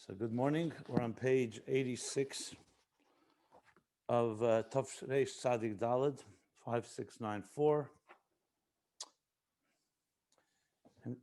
So good morning. We're on page 86 of Tov Reish Tzadik Daled, 5694. And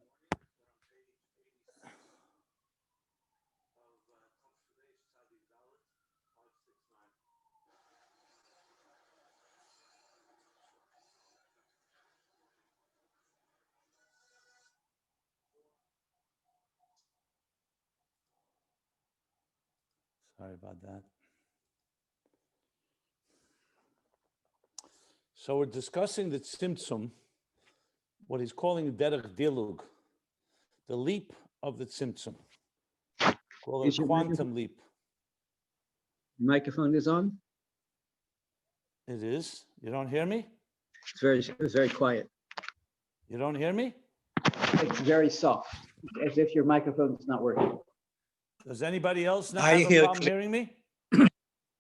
sorry about that. So we're discussing the Tzimtzum, what he's calling Derech Dilug, the leap of the Tzimtzum, called a quantum leap. Microphone is on. It is. You don't hear me? It's very quiet. You don't hear me? It's very soft, as if your microphone is not working. Does anybody else now I have a hear problem hearing me?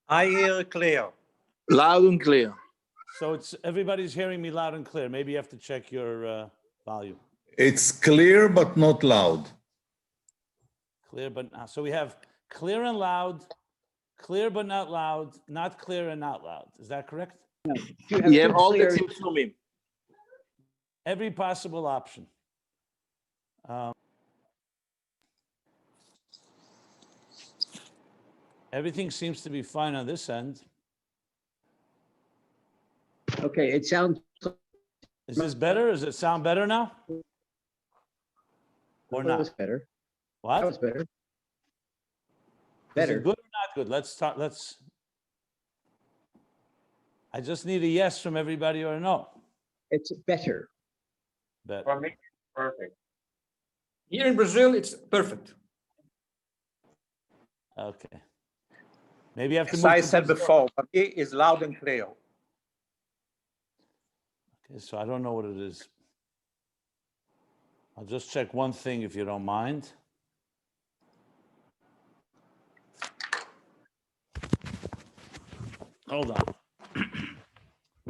I hear clear. Loud and clear. So it's everybody's hearing me loud and clear. Maybe you have to check your volume. It's clear but not loud. Clear but not. So we have clear and loud, clear but not loud, not clear and not loud. Is that correct? No, You have all the clear- Tzimtzumim. Every possible option. Everything seems to be fine on this end. Okay, it sounds. Is this better? Does it sound better now? Or That was not? better. What? That was better. Is Better. it good or not good? Let's talk. I just need a yes from everybody or a no. It's better. Bet. For me, perfect. Here in Brazil, it's perfect. Okay. Maybe you have to As move I to said Brazil. before, but it is loud and clear. Okay, so I don't know what it is. I'll just check one thing if you don't mind. Hold on.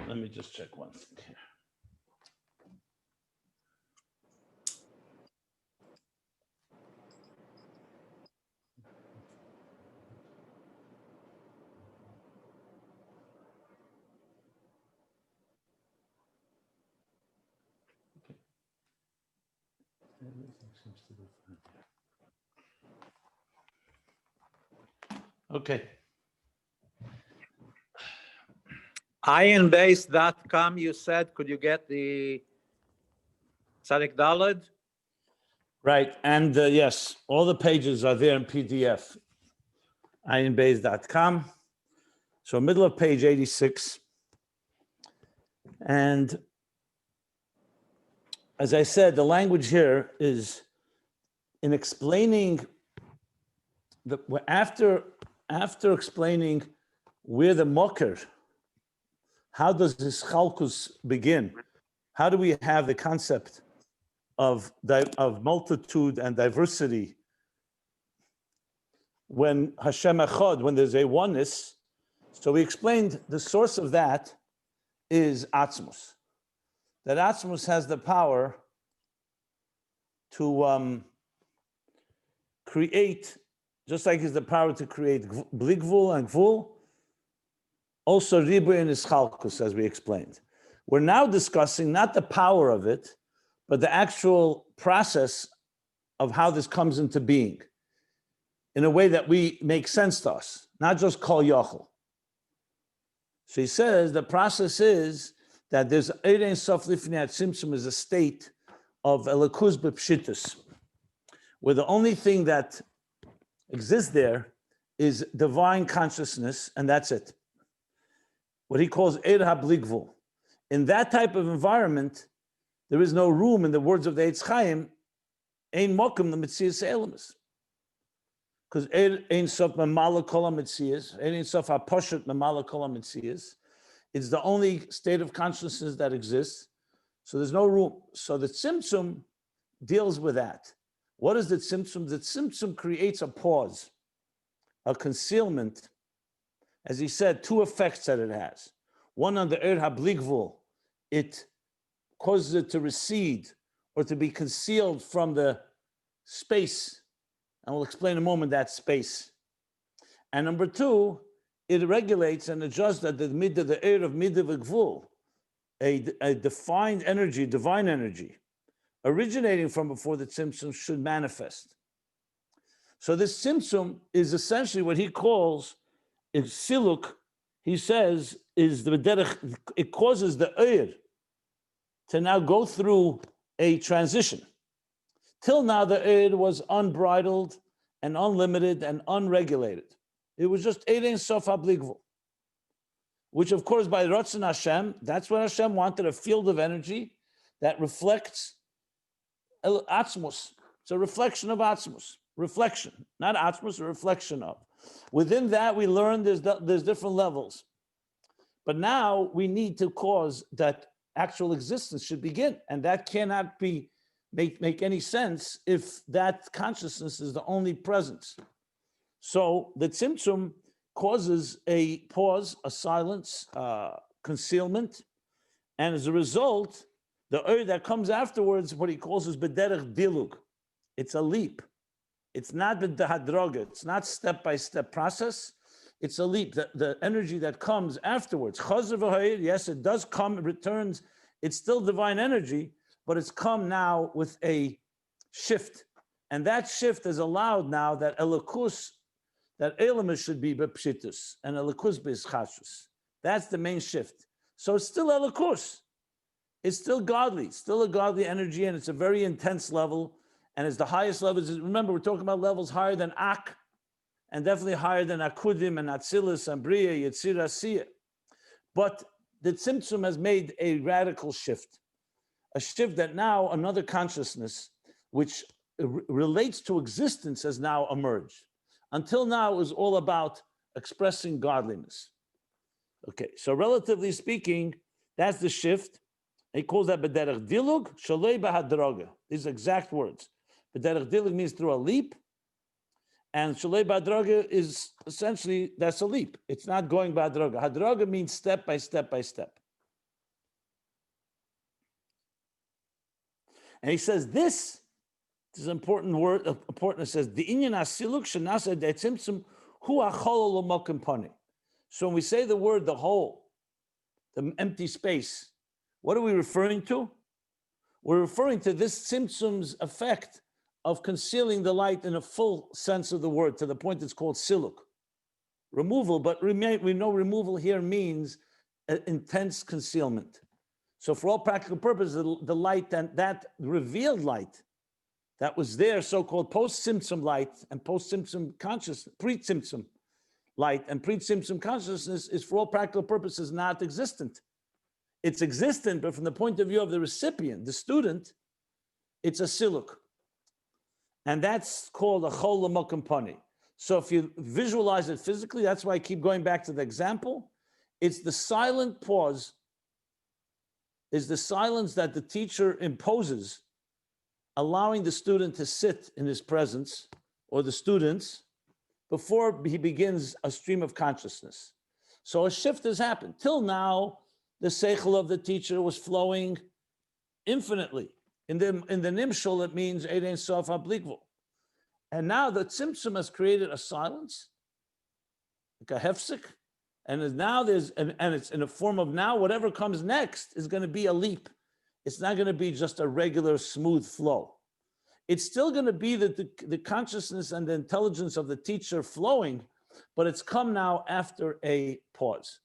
Let me just check one thing here. Everything seems to be fine here. Okay. Ayinbeis.com, you said, could you get the Tzadik Daled? Right. And yes, all the pages are there in PDF. Ayinbeis.com. So middle of page 86. And as I said, the language here is in explaining after explaining where the mocker, how does this chalkus begin? How do we have the concept of multitude and diversity when Hashem Echad, when there's a oneness? So we explained the source of that is Atzmus. That Atzmus has the power to create, just like it's the power to create bligvul and gvul, also ribu and ischalkus, as we explained. We're now discussing not the power of it, but the actual process of how this comes into being in a way that we make sense to us, not just kol yochel. So he says the process is that there's Ein Sof Lifnei Tzimtzum is a state of Elokus b'pshitus, where the only thing that exists there is divine consciousness, and that's it. What he calls Eir HaBligvul. In that type of environment, there is no room, in the words of the Eitz Chaim, Ein Mokum L'Metzias Eilamis. Because Ein Sof Memala Kol HaMetzias, Ein Sof HaPoshet Memala Kol HaMetzias, it's the only state of consciousness that exists. So there's no room. So the Tzimtzum deals with that. What is the Tzimtzum? The Tzimtzum creates a pause, a concealment. As he said, two effects that it has. One on the Eir HaBligvul, it causes it to recede or to be concealed from the space And we'll explain in a moment that space. And number two, it regulates and adjusts at the midah, the air of midah v'gvul, a defined energy, divine energy, originating from before the tzimtzum should manifest. So this tzimtzum is essentially what he calls is siluk. He says is the derech. It causes the air to now go through a transition. Till now, the air was unbridled and unlimited and unregulated. It was just Ein Sof HaBligvul, which of course by Ratzon Hashem, that's what Hashem wanted, a field of energy that reflects Atzmus. It's a reflection of Atzmus. Reflection, not Atzmus, a reflection of. Within that, we learned there's different levels. But now we need to cause that actual existence should begin. And that cannot make any sense if that consciousness is the only presence. So the tzimtzum causes a pause, a silence, concealment. And as a result, the that comes afterwards, what he calls is bederech dilug. It's a leap. It's not the hadroga. It's not step-by-step process. It's a leap. The energy that comes afterwards. Chazer v'hayir, yes, it does come, it returns. It's still divine energy, but it's come now with a shift. And that shift has allowed now that elikus, that elemus should be bepshitus, and elikus b'yischashus. That's the main shift. So it's still elikus. It's still godly. It's still a godly energy, and it's a very intense level. And it's the highest levels. Remember, we're talking about levels higher than Ak, and definitely higher than Akudim and Atzilus and Bria, Yetzirah, Siyah. But the Tzimtzum has made a radical shift. A shift that now another consciousness, which relates to existence, has now emerged. Until now, it was all about expressing godliness. Okay, so relatively speaking, that's the shift. He calls that b'derech dilug, shalei b'hadraga. These are exact words. B'derech dilug means through a leap, and shalei b'hadraga is essentially, that's a leap. It's not going b'hadraga. Hadraga means step by step by step. And he says this is an important word, important. It says, the inyan asiluk shenasa de'tzimtzum hu achol l'mokim pani. So when we say the word the whole, the empty space, what are we referring to? We're referring to this tzimtzum's effect of concealing the light in a full sense of the word, to the point it's called siluk. Removal, but we know removal here means intense concealment. So for all practical purposes, the light, and that revealed light that was there, so-called post-tzimtzum light and post-tzimtzum consciousness, pre-tzimtzum light and pre-tzimtzum consciousness is for all practical purposes not existent. It's existent, but from the point of view of the recipient, the student, it's a siluk. And that's called a chol l'mokum pani. So if you visualize it physically, that's why I keep going back to the example. It's the silent pause, is the silence that the teacher imposes, allowing the student to sit in his presence, or the students, before he begins a stream of consciousness. So a shift has happened. Till now, the seichel of the teacher was flowing infinitely. In the nimshul, it means Ein Sof HaBligvul. And now the tzimtzum has created a silence, like a hefsek, and it's in a form of now whatever comes next is going to be a leap. It's not going to be just a regular smooth flow. It's still going to be the consciousness and the intelligence of the teacher flowing, but it's come now after a pause.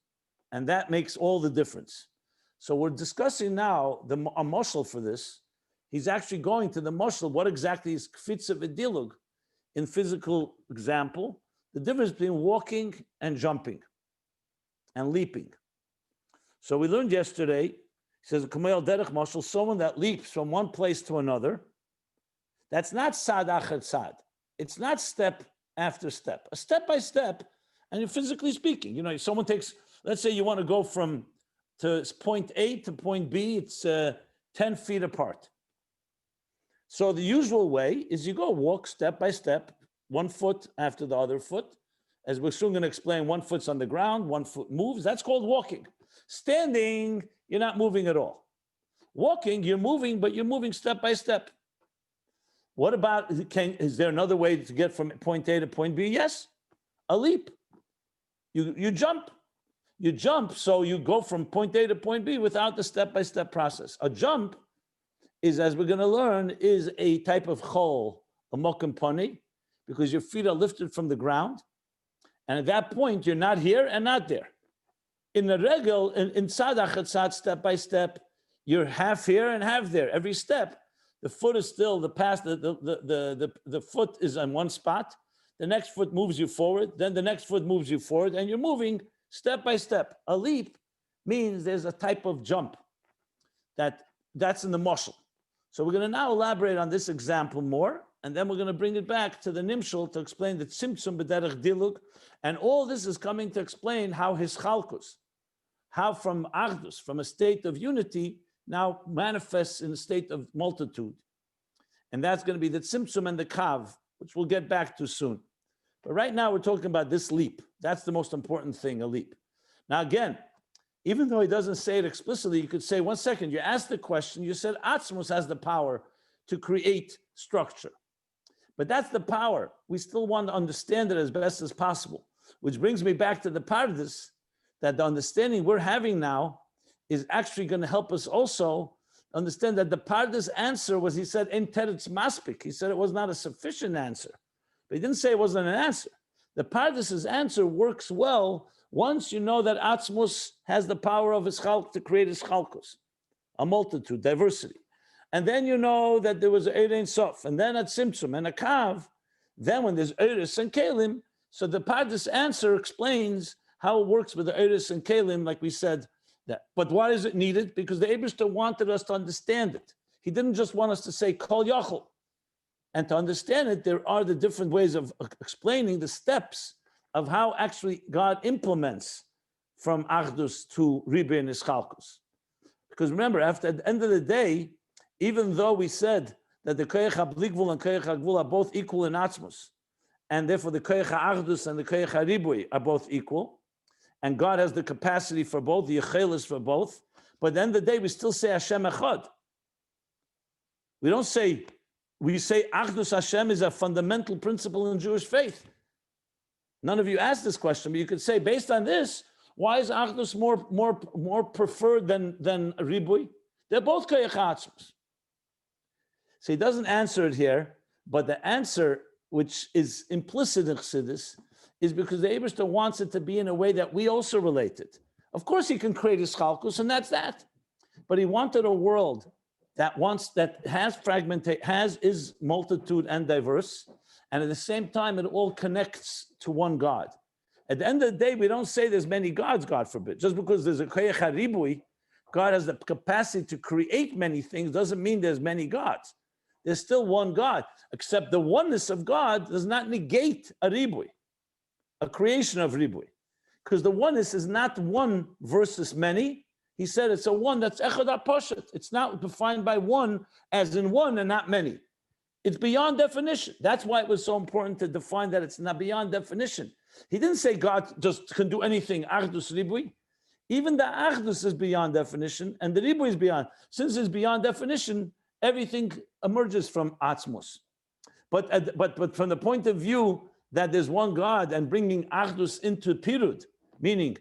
And that makes all the difference. So we're discussing now a moshel for this. He's actually going to the moshel. What exactly is kfitza v'dilug in physical example? The difference between walking and jumping and leaping. So we learned yesterday, he says, Kamayel derech moshel, someone that leaps from one place to another. That's not sad achar sad. It's not step after step. A step by step, and you're physically speaking. You know, someone takes, let's say you want to go from to point A to point B, it's 10 feet apart. So the usual way is you go walk step by step, 1 foot after the other foot. As we're soon going to explain, 1 foot's on the ground, 1 foot moves. That's called walking. Standing, you're not moving at all. Walking, you're moving, but you're moving step by step. What about, is there another way to get from point A to point B? Yes, a leap. You jump. You jump, so you go from point A to point B without the step-by-step process. A jump is, as we're going to learn, is a type of chol, a mokum pani, because your feet are lifted from the ground. And at that point, you're not here and not there. In the regel, in tzad achatzad, step by step, you're half here and half there. Every step, the foot is still the foot is on one spot. The next foot moves you forward. Then the next foot moves you forward, and you're moving step by step. A leap means there's a type of jump that's in the muscle. So we're going to now elaborate on this example more, and then we're going to bring it back to the nimshal to explain the tzimtzum b'derech dilug, and all this is coming to explain how his chalkus, how from achdus, from a state of unity, now manifests in a state of multitude. And that's going to be the tzimtzum and the kav, which we'll get back to soon. But right now we're talking about this leap. That's the most important thing, a leap. Now again, even though he doesn't say it explicitly, you could say, 1 second, you asked the question, you said Atzmos has the power to create structure. But that's the power. We still want to understand it as best as possible, which brings me back to the pardes, that the understanding we're having now is actually going to help us also understand that the pardes answer was, he said, in teretz maspik. He said it was not a sufficient answer. But he didn't say it wasn't an answer. The pardes' answer works well once you know that Atzmos has the power of his chalk to create his chalkos, a multitude, diversity. And then you know that there was Eir Ein Sof, and then a Tzimtzum and a Kav. Then when there's Eiris and Kalim, so the Pardes answer explains how it works with the Eiris and Kalim, like we said. That. But why is it needed? Because the Eibishter wanted us to understand it. He didn't just want us to say Kol Yachol. And to understand it, there are the different ways of explaining the steps of how actually God implements from Achdus to Ribe and Ischalkus. Because remember, at the end of the day, even though we said that the Koyach HaBlikvul and Koyach HaGvul are both equal in Atzmos, and therefore the Koyach HaAchdus and the Koyach HaRibui are both equal, and God has the capacity for both, the Yechelis for both, but at the end of the day, we still say Hashem Echad. We don't say, we say Achdus Hashem is a fundamental principle in Jewish faith. None of you asked this question, but you could say, based on this, why is Achdus more preferred than Ribui? They're both Koyach HaAtzmos. So he doesn't answer it here, but the answer, which is implicit in Chassidus, is because the Eibishter wants it to be in a way that we also relate it. Of course, he can create his chalkus, and that's that. But he wanted a world that is multitude and diverse, and at the same time, it all connects to one God. At the end of the day, we don't say there's many gods, God forbid. Just because there's a Koyach HaRibui, God has the capacity to create many things, doesn't mean there's many gods. There's still one God, except the oneness of God does not negate a Ribui, a creation of Ribui. Because the oneness is not one versus many. He said it's a one that's Echad HaPoshet. It's not defined by one as in one and not many. It's beyond definition. That's why it was so important to define that it's not beyond definition. He didn't say God just can do anything, Achdus Ribui. Even the Achdus is beyond definition, and the Ribui is beyond. Since it's beyond definition, everything emerges from Atzmos. But from the point of view that there's one God and bringing Achdus into Pirud, meaning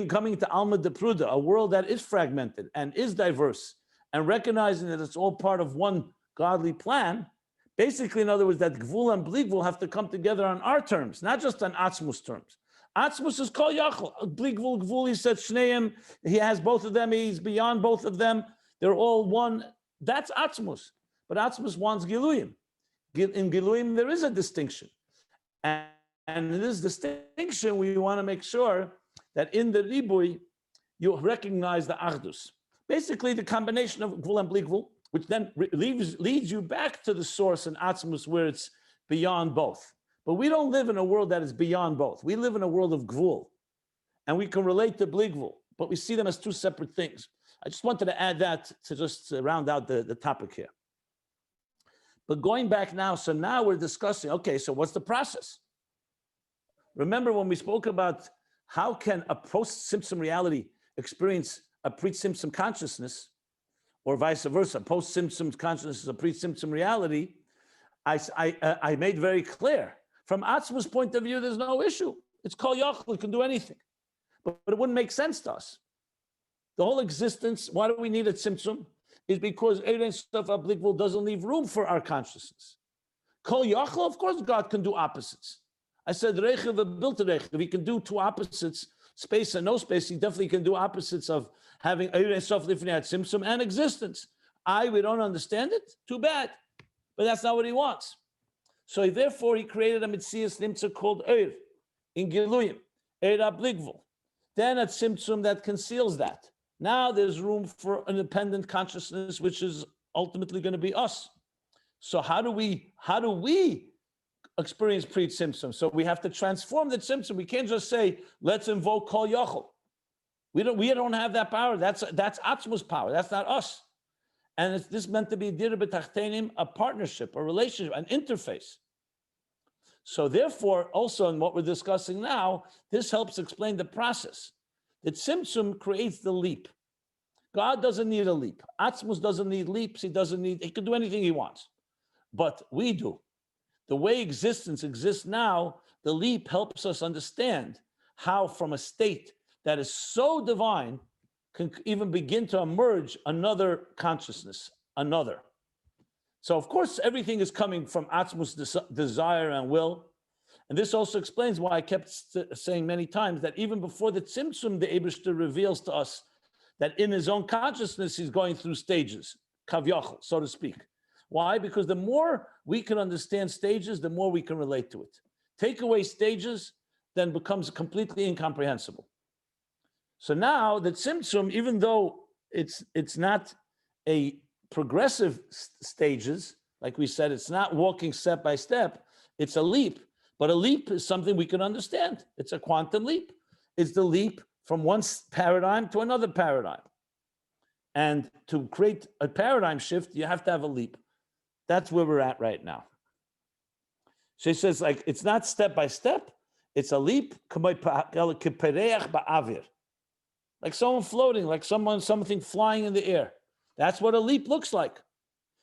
coming to Alma de Pruda, a world that is fragmented and is diverse, and recognizing that it's all part of one godly plan, basically, in other words, that Gvul and Bligvul have to come together on our terms, not just on Atzmos terms. Atzmos is Kol Yachol. Bligvul, Gvul, he said Shneim, he has both of them, he's beyond both of them, they're all one. That's Atzmos. But Atzmos wants Giluyim. In Giluyim, there is a distinction. And in this distinction, we want to make sure that in the Ribui, you recognize the Achdus. Basically, the combination of Gvul and Bligvul, which then leads you back to the source in Atzmos where it's beyond both. But we don't live in a world that is beyond both. We live in a world of Gvul. And we can relate to Bligvul, but we see them as two separate things. I just wanted to add that to just round out the topic here. But going back now, so now we're discussing, okay, so what's the process? Remember when we spoke about how can a post-Simpson reality experience a pre-Simpson consciousness, or vice versa, post-Simpson consciousness is a pre-Simpson reality, I made very clear. From Atzma's point of view, there's no issue. It's Kol Yachol, it can do anything. But it wouldn't make sense to us. The whole existence, why do we need a tzimtzum? Is because Ein Sof HaBlikvul doesn't leave room for our consciousness. Kol Yachol, of course, God can do opposites. I said Rechev built a Rechev. He can do two opposites, space and no space. He definitely can do opposites of having Ein Sof Lifnei Tzimtzum and existence. We don't understand it. Too bad. But that's not what he wants. So therefore, he created a Metzias Nimtza called Eir in Giluyim, Eir HaBlikvul. Then a Tzimtzum that conceals that. Now there's room for an independent consciousness, which is ultimately going to be us. So how do we experience pre-Tzimtzum? So we have to transform the Tzimtzum. We can't just say, let's invoke Kol Yachol. We don't have that power. That's Atzma's power. That's not us. And this meant to be dir b'tachtenim, a partnership, a relationship, an interface. So therefore, also in what we're discussing now, this helps explain the process. The Tzimtzum creates the leap. God doesn't need a leap. Atzmus doesn't need leaps. He can do anything he wants. But we do. The way existence exists now, the leap helps us understand how from a state that is so divine can even begin to emerge another consciousness, another. So of course, everything is coming from Atzmus desire and will. And this also explains why I kept saying many times that even before the Tzimtzum, the Eibishter reveals to us that in his own consciousness, he's going through stages, Kav Yachol, so to speak. Why? Because the more we can understand stages, the more we can relate to it. Take away stages, then becomes completely incomprehensible. So now the Tzimtzum, even though it's not a progressive stages, like we said, it's not walking step by step, it's a leap. But a leap is something we can understand. It's a quantum leap. It's the leap from one paradigm to another paradigm. And to create a paradigm shift, you have to have a leap. That's where we're at right now. So he says, like, it's not step by step, it's a leap, like someone floating, like something flying in the air. That's what a leap looks like.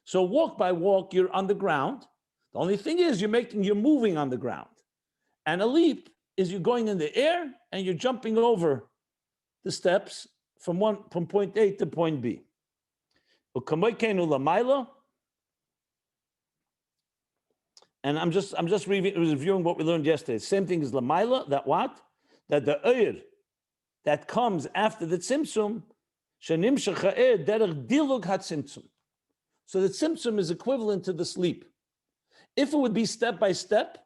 So walk by walk, you're on the ground. The only thing is you're moving on the ground. And a leap is you're going in the air and you're jumping over the steps from point A to point B. And I'm just reviewing what we learned yesterday. Same thing as Lamaila, that what? That the Eir that comes after the Tzimtzum, Shenimshach Eir derech dilug haTzimtzum. So the Tzimtzum is equivalent to the sleep. If it would be step by step,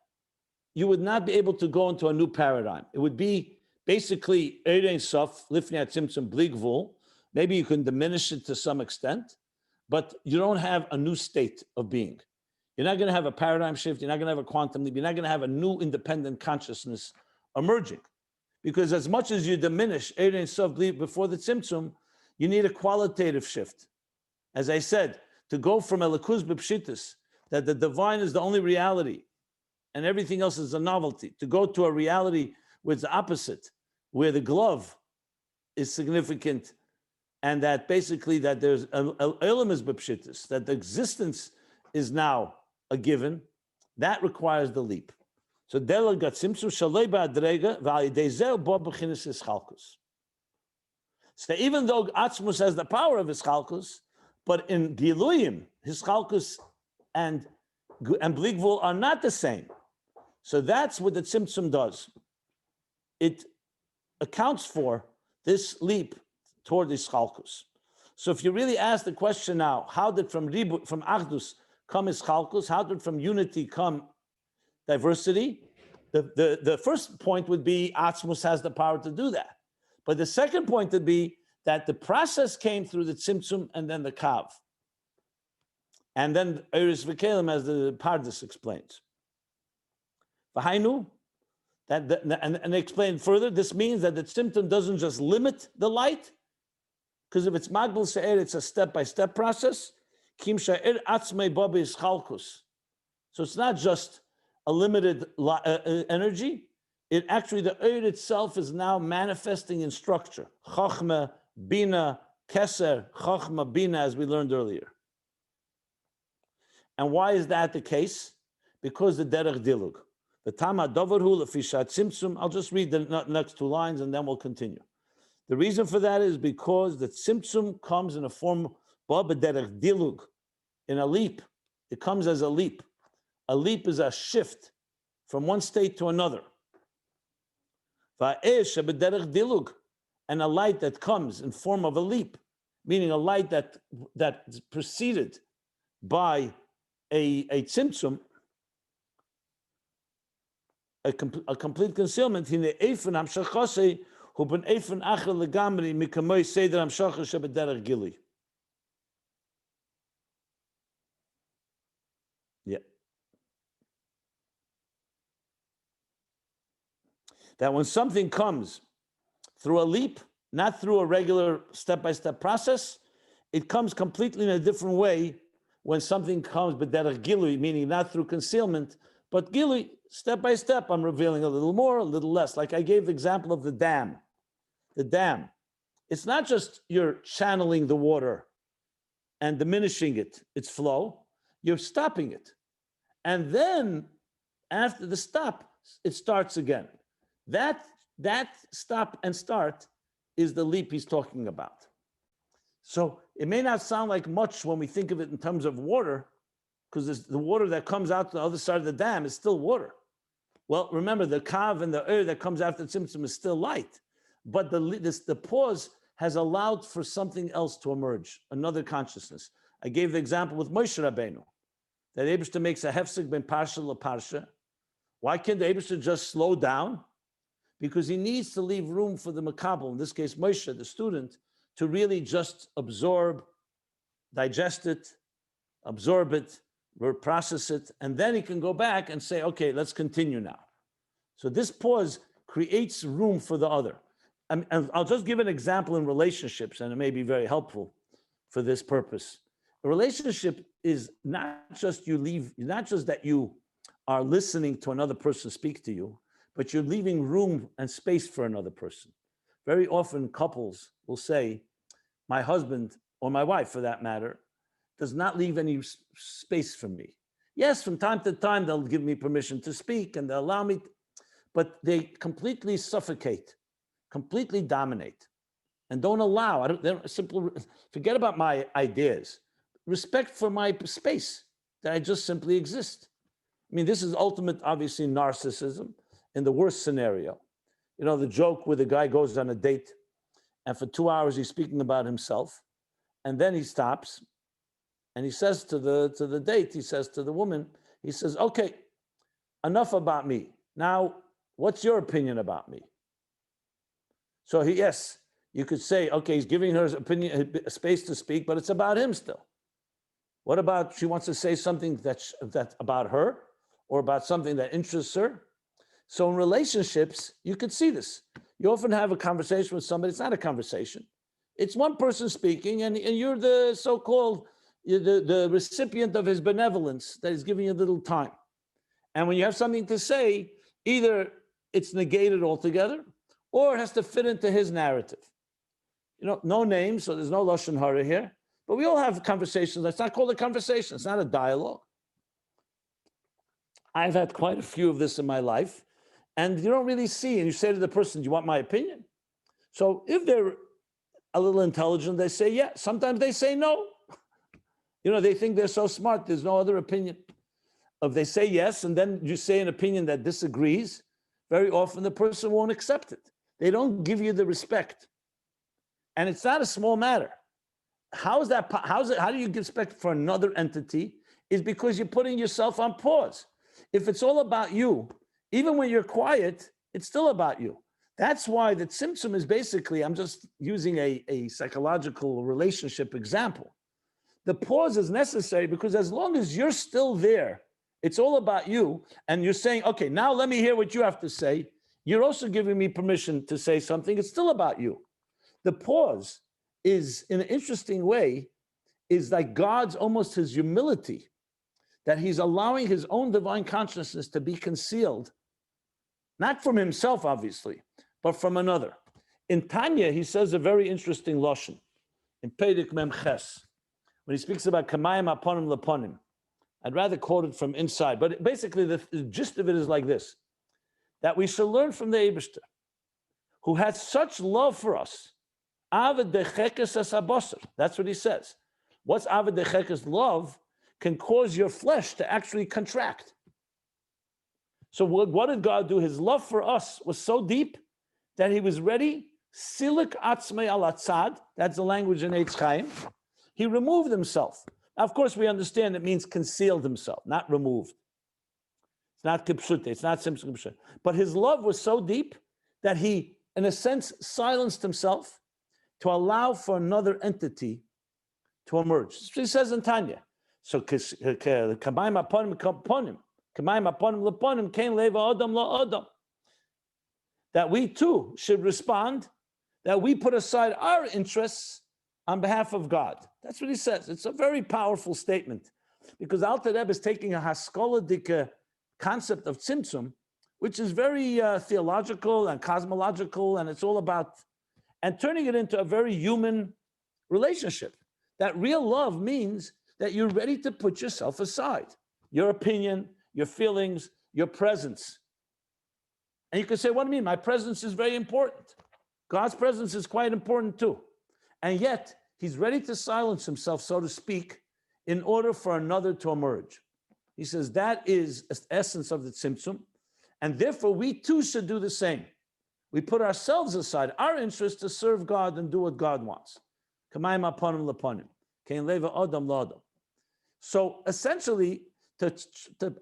you would not be able to go into a new paradigm. It would be basically Eir Ein Sof, Lifnei Tzimtzum, Bli Gvul. Maybe you can diminish it to some extent, but you don't have a new state of being. You're not going to have a paradigm shift. You're not going to have a quantum leap. You're not going to have a new independent consciousness emerging. Because as much as you diminish Eir Ein Sof before the Tzimtzum, you need a qualitative shift. As I said, to go from Elikuz b'pshitus, that the divine is the only reality and everything else is a novelty, to go to a reality where it's the opposite, where the glove is significant, and that basically that there's elam is b'pshitus, that the existence is now a given, that requires the leap. So delegat simsu shalei ba'adrega v'alidezeu bo b'chinas ischalkus. So even though Atzmus has the power of ischalkus, but in Giluyim, ischalkus and Bli Gvul are not the same. So that's what the Tzimtzum does. It accounts for this leap toward ischalkus. So if you really ask the question now, how did from Achdus come ischalkus? How did from unity come diversity? The first point would be Atzmus has the power to do that. But the second point would be that the process came through the Tzimtzum and then the Kav. And then Eris V'Kelim, as the Pardes explains. V'hainu, and they explain further, this means that the Tzimtzum doesn't just limit the light, because if it's Magbal She'er, it's a step-by-step process. Kim She'er Atzmei Babi Ischalkus. So it's not just a limited energy. It actually, the Eir itself is now manifesting in structure. Chachma, Bina, Keser, Chachma, Bina, as we learned earlier. And why is that the case? because the derech dilug. The tama dovarhu lefishat tzimtzum. I'll just read the next two lines and then we'll continue. The reason for that is because the tzimtzum comes in a form ba b'derech dilug, in a leap. It comes as a leap. A leap is a shift from one state to another. Va'esh b'derech dilug, and a light that comes in form of a leap, meaning a light that is preceded by a tzimtzum, a complete concealment. Hine efen hamshachase hu ben efen acher legamri mikamoi seder hamshacha shebederech gili. Yeah. That when something comes through a leap, not through a regular step-by-step process, it comes completely in a different way when something comes b'derech gilui, meaning not through concealment, but gilui, step by step, I'm revealing a little more, a little less. Like I gave the example of the dam. The dam, it's not just you're channeling the water and diminishing its flow, you're stopping it. And then after the stop, it starts again. That stop and start is the leap he's talking about. So it may not sound like much when we think of it in terms of water, because the water that comes out the other side of the dam is still water. Well, remember, the kav and the air that comes after the tzimtzum is still light. But the pause has allowed for something else to emerge, another consciousness. I gave the example with Moshe Rabbeinu, that Eibishter makes a hefsek ben parsha leparsha. Why can't the Eibishter just slow down? Because he needs to leave room for the makabel, in this case Moshe, the student, to really just absorb, digest it, absorb it, process it, and then he can go back and say, okay, let's continue now. So this pause creates room for the other. And I'll just give an example in relationships, and it may be very helpful for this purpose. A relationship is not just that you are listening to another person speak to you, but you're leaving room and space for another person. Very often couples will say, my husband, or my wife for that matter, does not leave any space for me. Yes, from time to time, they'll give me permission to speak and they'll allow me, but they completely suffocate, completely dominate, and don't allow, forget about my ideas, respect for my space, that I just simply exist. I mean, this is ultimate, obviously, narcissism in the worst scenario. You know, the joke where the guy goes on a date and for 2 hours he's speaking about himself, and then he stops and he says to the date, he says to the woman, he says, okay, enough about me. Now, what's your opinion about me? So yes, you could say, okay, he's giving her his opinion, space to speak, but it's about him still. What about, she wants to say something that's about her or about something that interests her? So in relationships, you could see this. You often have a conversation with somebody, it's not a conversation. It's one person speaking and you're the so-called, the recipient of his benevolence that is giving you a little time. And when you have something to say, either it's negated altogether or it has to fit into his narrative. You know, no names, so there's no lashon hara here, but we all have conversations. That's not called a conversation. It's not a dialogue. I've had quite a few of this in my life, and you don't really see, and you say to the person, do you want my opinion? So if they're a little intelligent, they say yes. Sometimes they say no. You know, they think they're so smart, there's no other opinion. If they say yes, and then you say an opinion that disagrees, very often the person won't accept it. They don't give you the respect. And it's not a small matter. How do you give respect for another entity? Is because you're putting yourself on pause. If it's all about you, even when you're quiet, it's still about you. That's why the tzimtzum is basically, I'm just using a psychological relationship example. The pause is necessary because as long as you're still there, it's all about you, and you're saying, okay, now let me hear what you have to say. You're also giving me permission to say something. It's still about you. The pause is, in an interesting way, is like God's almost his humility, that he's allowing his own divine consciousness to be concealed, not from himself, obviously, but from another. In Tanya, he says a very interesting lashon in Perek Mem Ches, when he speaks about kamayim aponim leponim, I'd rather quote it from inside, but basically the gist of it is like this, that we should learn from the Eibishter, who had such love for us. Avad dechekes as abosar. That's what he says. What's avad dechekes? Love can cause your flesh to actually contract. So what did God do? His love for us was so deep that he was ready, silik atzmei al atzad, that's the language in Eitz Chaim. He removed himself. Now, of course, we understand it means concealed himself, not removed. It's not kipshute, it's not simple kipshute. But his love was so deep that he, in a sense, silenced himself to allow for another entity to emerge. That's what he says in Tanya. So, kamayim aponim kaponim, kamayim aponim leponim, kain leva adam la adam. That we too should respond, that we put aside our interests on behalf of God. That's what he says. It's a very powerful statement, because Alter Rebbe is taking a haskoladik concept of tzimtzum, which is very theological and cosmological, and it's all about, and turning it into a very human relationship. That real love means that you're ready to put yourself aside, your opinion, your feelings, your presence. And you can say, what do you mean? My presence is very important. God's presence is quite important too. And yet, he's ready to silence himself, so to speak, in order for another to emerge. He says that is the essence of the tzimtzum, and therefore we too should do the same. We put ourselves aside, our interest, to serve God and do what God wants. Kamayim aponim leponim, kein leva adam l'adam. So essentially, to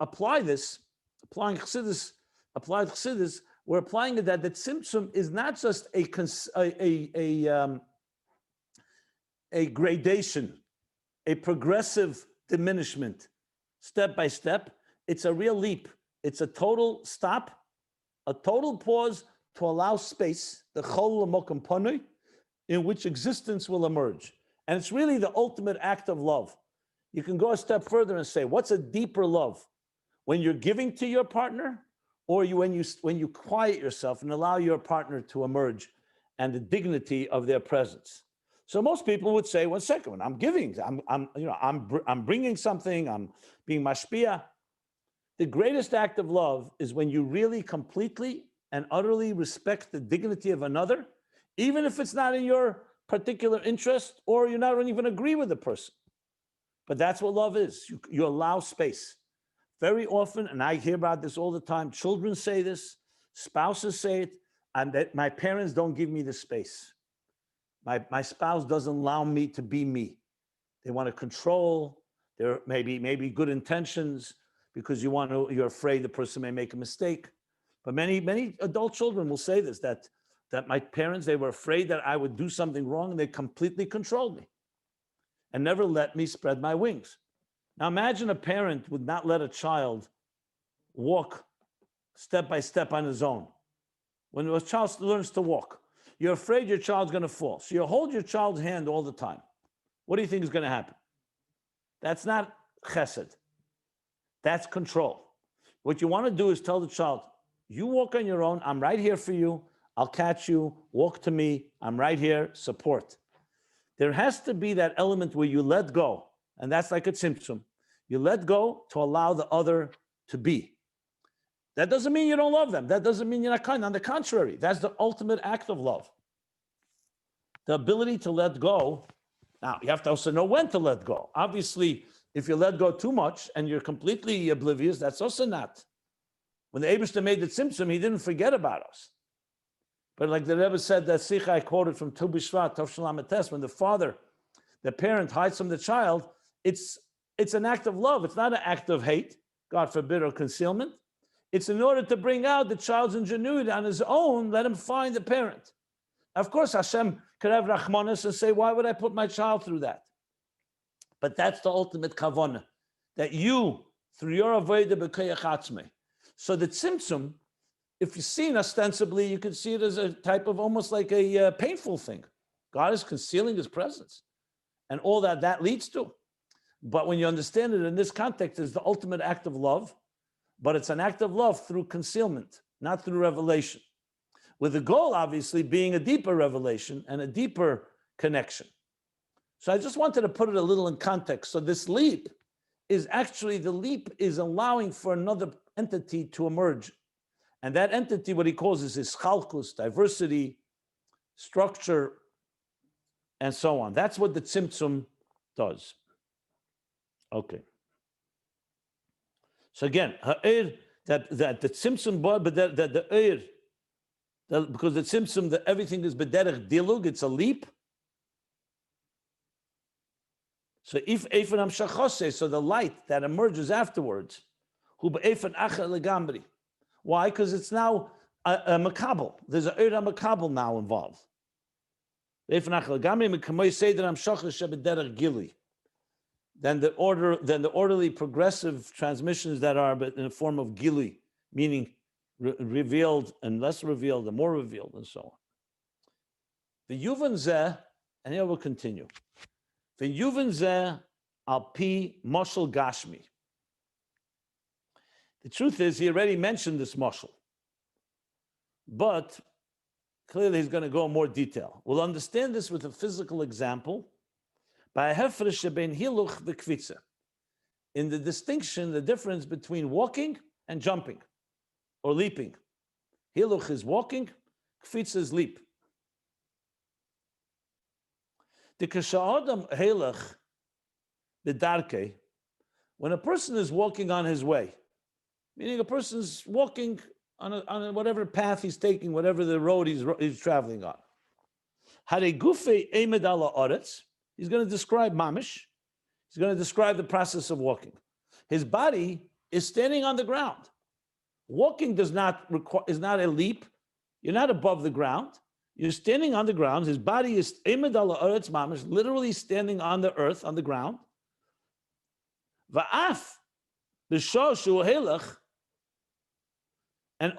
apply this, applying Chassidus, applied Chassidus, we're applying it that the tzimtzum is not just a gradation, a progressive diminishment, step by step. It's a real leap. It's a total stop, a total pause to allow space, the chol l'mokum panui, in which existence will emerge. And it's really the ultimate act of love. You can go a step further and say, what's a deeper love? When you're giving to your partner, or when you quiet yourself and allow your partner to emerge and the dignity of their presence. So most people would say, 1 second, when I'm giving, I'm bringing something, I'm being mashpia. The greatest act of love is when you really completely and utterly respect the dignity of another, even if it's not in your particular interest or you not even agree with the person. But that's what love is. You allow space. Very often, and I hear about this all the time, children say this, spouses say it, and that my parents don't give me the space. My spouse doesn't allow me to be me. They want to control. There may be good intentions because you're afraid the person may make a mistake. But many adult children will say this, that my parents, they were afraid that I would do something wrong, and they completely controlled me and never let me spread my wings. Now imagine a parent would not let a child walk step by step on his own. When a child learns to walk, you're afraid your child's going to fall. So you hold your child's hand all the time. What do you think is going to happen? That's not chesed. That's control. What you want to do is tell the child, you walk on your own. I'm right here for you. I'll catch you. Walk to me. I'm right here. Support. There has to be that element where you let go. And that's like a tzimtzum. You let go to allow the other to be. That doesn't mean you don't love them. That doesn't mean you're not kind. On the contrary, that's the ultimate act of love. The ability to let go. Now, you have to also know when to let go. Obviously, if you let go too much and you're completely oblivious, that's also not. When the Eibishter made the tzimtzum, he didn't forget about us. But like the Rebbe said, that sikha I quoted from Tu B'Shvat, Tov Shalom Etes, when the parent hides from the child, it's an act of love. It's not an act of hate, God forbid, or concealment. It's in order to bring out the child's ingenuity on his own, let him find the parent. Of course, Hashem could have Rachmanis and say, why would I put my child through that? But that's the ultimate kavanah, that you, through your avodah b'koyach atzmei. So the tzimtzum, if you're seen ostensibly, you can see it as a type of almost like a painful thing. God is concealing his presence and all that leads to. But when you understand it in this context, it's the ultimate act of love, but it's an act of love through concealment, not through revelation. With the goal, obviously, being a deeper revelation and a deeper connection. So I just wanted to put it a little in context. So this leap is actually the leap is allowing for another entity to emerge. And that entity, what he calls is chalkus, diversity, structure, and so on. That's what the tzimtzum does. Okay. So again, ha'ir, that the tzimtzum, but that the eir, because the tzimtzum, that everything is bederech dilug, it's a leap. So if eifan amshachose, so the light that emerges afterwards, hu be'eifan acher legambri. Why? Because it's now a makabel. There's a eir makabel now involved. Eifan acher legambri mekamoi seder amshachos shebederech gili. Then the orderly progressive transmissions that are but in the form of gili, meaning revealed and less revealed and more revealed and so on. The yuvan zeh, and here we'll continue. The yuvan zeh al pi moshel gashmi. The truth is, he already mentioned this moshel, but clearly he's going to go in more detail. We'll understand this with a physical example. In the distinction, the difference between walking and jumping or leaping. Hiluch is walking, kfitza is leap. The kasha'adam helach, the darke, when a person is walking on his way, meaning a person's walking on whatever path he's taking, whatever the road he's traveling on. Hare gufe emed ala oretz. He's going to describe mamish. He's going to describe the process of walking. His body is standing on the ground. Walking is not a leap. You're not above the ground. You're standing on the ground. His body is emed ala oretz mamish, literally standing on the earth, on the ground. Va'af b'shor shu helach, and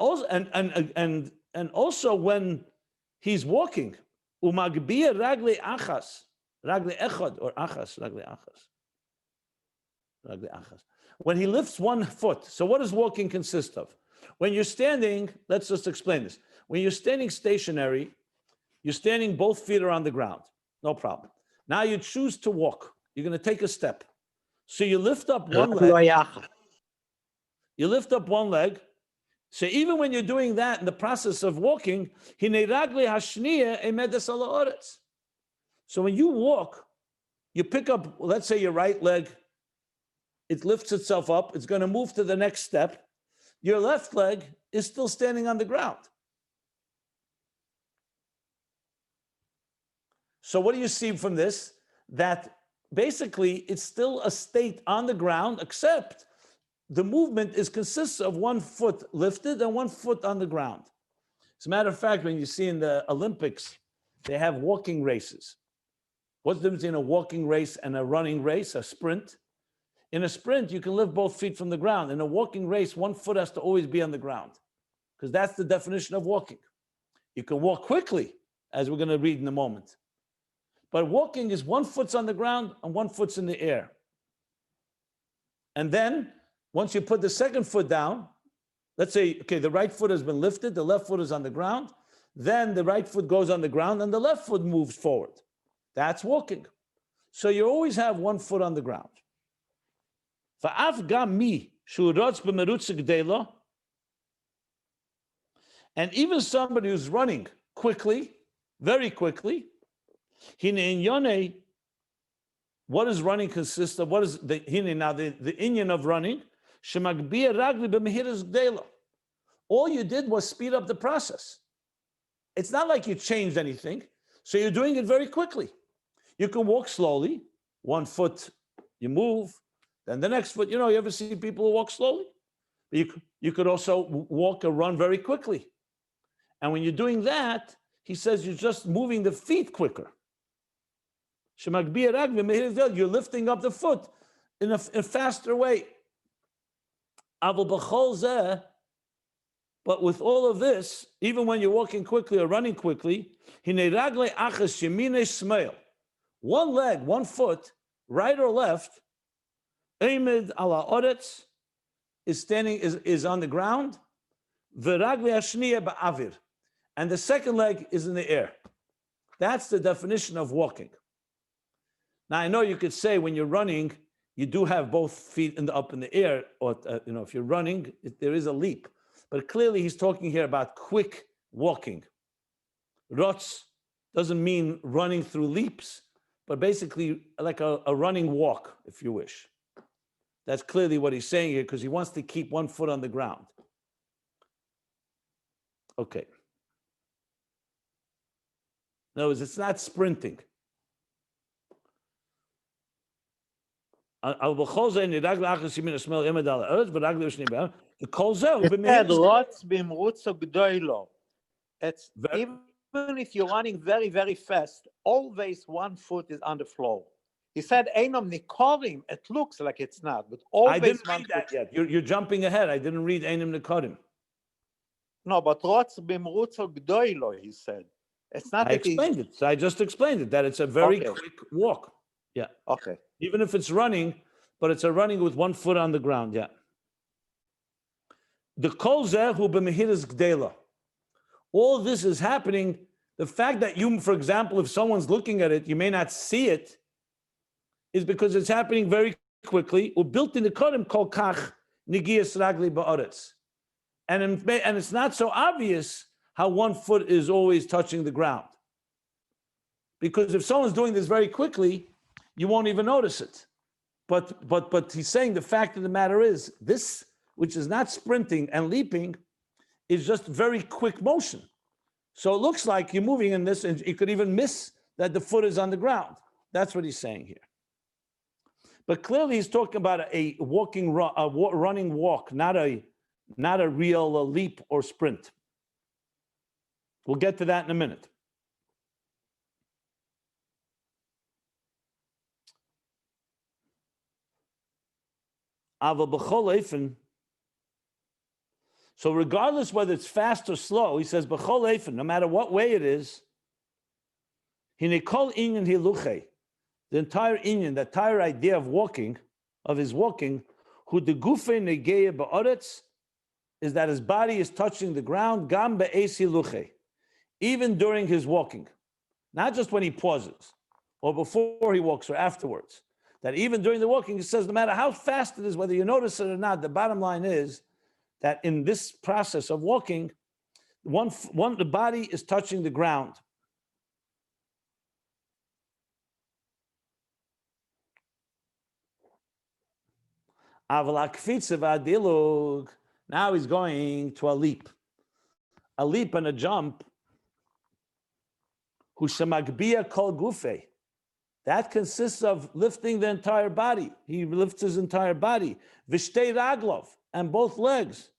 also when he's walking, umagbia ragle achas. Ragle echad or achas, ragle achas. Ragle achas. When he lifts one foot, so what does walking consist of? When you're standing, let's just explain this. When you're standing stationary, you're standing, both feet are on the ground. No problem. Now you choose to walk. You're going to take a step. So you lift up one leg. You lift up one leg. So even when you're doing that in the process of walking, hine ragle hashniya emedes ala oretz. So when you walk, you pick up, let's say your right leg, it lifts itself up, it's going to move to the next step. Your left leg is still standing on the ground. So what do you see from this? That basically it's still a state on the ground, except the movement consists of one foot lifted and one foot on the ground. As a matter of fact, when you see in the Olympics, they have walking races. What's the difference in a walking race and a running race, a sprint? In a sprint, you can lift both feet from the ground. In a walking race, one foot has to always be on the ground, because that's the definition of walking. You can walk quickly, as we're going to read in a moment. But walking is one foot's on the ground and one foot's in the air. And then, once you put the second foot down, let's say, okay, the right foot has been lifted, the left foot is on the ground, then the right foot goes on the ground and the left foot moves forward. That's walking. So you always have one foot on the ground. And even somebody who's running quickly, very quickly, what does running consist of? What is the inyan of running? All you did was speed up the process. It's not like you changed anything, so you're doing it very quickly. You can walk slowly, one foot you move, then the next foot, you ever see people who walk slowly? You could also walk or run very quickly. And when you're doing that, he says you're just moving the feet quicker. You're lifting up the foot in a faster way. But with all of this, even when you're walking quickly or running quickly, one leg, one foot, right or left, Eimid ala oretz, is standing, is on the ground, v'ragli hashniya ba'avir, and the second leg is in the air. That's the definition of walking. Now I know you could say when you're running, you do have both feet up in the air, or if you're running, there is a leap. But clearly, he's talking here about quick walking. Rotz doesn't mean running through leaps, but basically like a running walk, if you wish. That's clearly what he's saying here, because he wants to keep one foot on the ground. Okay. In other words, it's not sprinting. The It's even if you're running very, very fast, always one foot is on the floor. He said, Einam Nikorim, it looks like it's not, but always I didn't one read that foot. yet. You're jumping ahead. I didn't read Einim Nikorim. No, but Rotz bimrutzo gdoilo, he said. It's not I that he's... explained it. So I just explained it, that it's a very Okay. quick walk. Yeah. Okay. Even if it's running, but it's a running with one foot on the ground. Yeah. The kol zeh hu b'mehiras gdela. All this is happening. The fact that you, for example, if someone's looking at it, you may not see it, is because it's happening very quickly. Built in the kodim kol kach nigiyas ragli ba'aretz. And it's not so obvious how one foot is always touching the ground. Because if someone's doing this very quickly, you won't even notice it. But he's saying the fact of the matter is, this, which is not sprinting and leaping, is just very quick motion. So it looks like you're moving in this, and you could even miss that the foot is on the ground. That's what he's saying here. But clearly he's talking about a running walk, not a real leap or sprint. We'll get to that in a minute. So regardless whether it's fast or slow, he says, no matter what way it is, the entire inyan, the entire idea of walking, of his walking, who the gufe negeya ba'aretz, is that his body is touching the ground, gam be'esi luche, even during his walking, not just when he pauses, or before he walks, or afterwards. That even during the walking, he says, no matter how fast it is, whether you notice it or not, the bottom line is that in this process of walking, the body is touching the ground. Now he's going to a leap and a jump. Hushamagbia kol gufe. That consists of lifting the entire body. He lifts his entire body. Vishtei raglov, and both legs.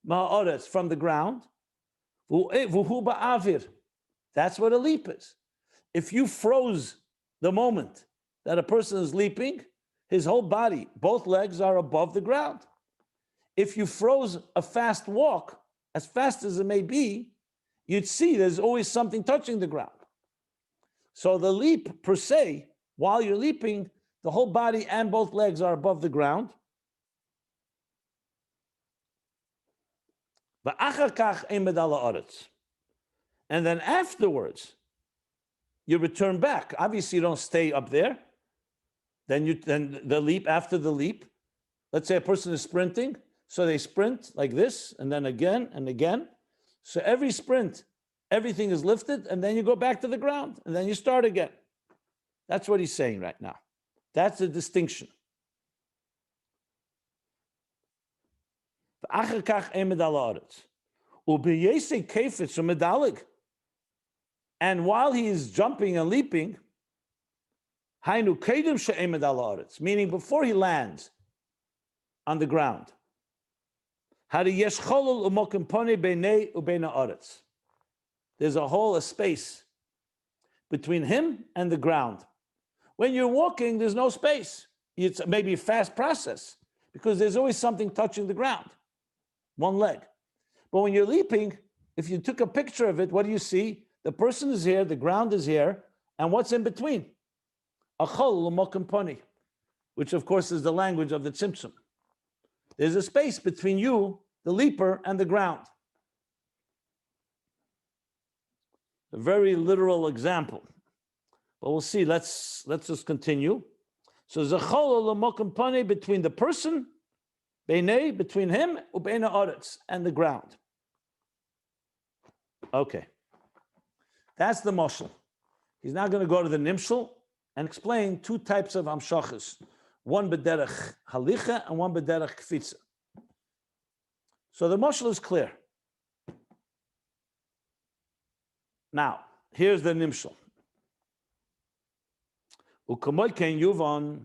Ma'oretz, from the ground. Vuhu ba'avir. That's what a leap is. If you froze the moment that a person is leaping, his whole body, both legs are above the ground. If you froze a fast walk, as fast as it may be, you'd see there's always something touching the ground. So the leap per se, while you're leaping, the whole body and both legs are above the ground. And then afterwards, you return back. Obviously, you don't stay up there. Then the leap, after the leap, let's say a person is sprinting, so they sprint like this, and then again and again. So every sprint, everything is lifted, and then you go back to the ground, and then you start again. That's what he's saying right now. That's the distinction. And while he is jumping and leaping, meaning before he lands on the ground, there's a space between him and the ground. When you're walking, there's no space. It's maybe a fast process because there's always something touching the ground, one leg. But when you're leaping, if you took a picture of it, what do you see? The person is here, the ground is here, and what's in between? Which of course is the language of the Tzimtzum. There's a space between you, the leaper, and the ground. A very literal example. But we'll see. Let's just continue. So zechol l'mokum panei between the person, beinei, between him, ubeina aretz, and the ground. Okay. That's the mashal. He's now going to go to the nimshal and explain two types of hamshachas. One b'derech halicha and one b'derech kfitza. So the mashal is clear. Now, here's the nimshal. Ukamoy ken yuvan,